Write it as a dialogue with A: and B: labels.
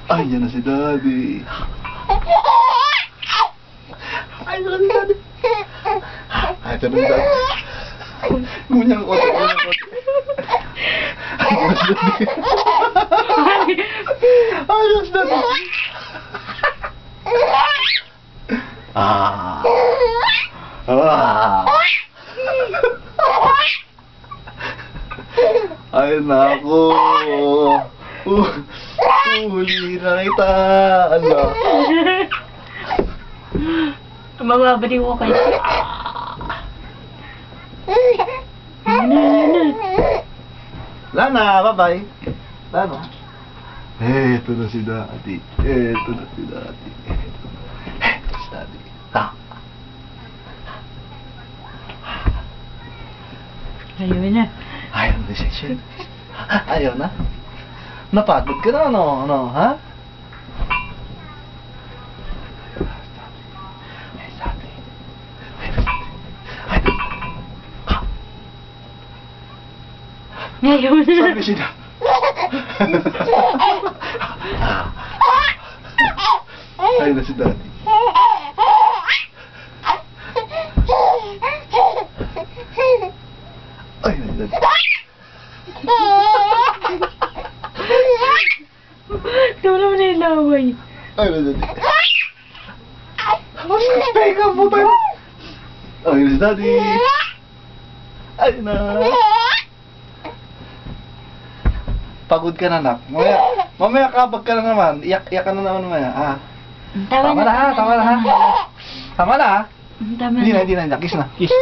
A: Ay, yan na si Daddy. Ay, yan na si Daddy. Ay, ito na si Daddy. Ngunyang kote, ngunyang kote. Ay, yan na si Daddy. Ay, yan na si Daddy. Ah. Ah. Ay, naku. Huli na kita. Ala.
B: Mababaliw ko kayo.
A: Lana, bye-bye. Lana. Eto na si Daddy. Eto na si Daddy. Eto na si Daddy. Ha?
B: Ayaw na.
A: Ayaw na siya. Ayaw na? Napagod ka na, ano? Ano, ha? Ay, Daddy. Ay, Daddy. Ay, Daddy.
B: Ayaw na.
A: Sabi siya. Ay, na si Daddy. Ay, na si Daddy.
B: Tulaw na yung laway.
A: Ay, na si Daddy. Teka mo tayo. Ay, na si Daddy. Ay, na. Pagod ka na, nak. Mamaya kabag ka na naman. Iyak ka na naman mamaya. Ah. Tama na ha, tama na ha. Tama na ha.
B: Tama
A: Hindi
B: na.
A: na, kiss na. Kiss.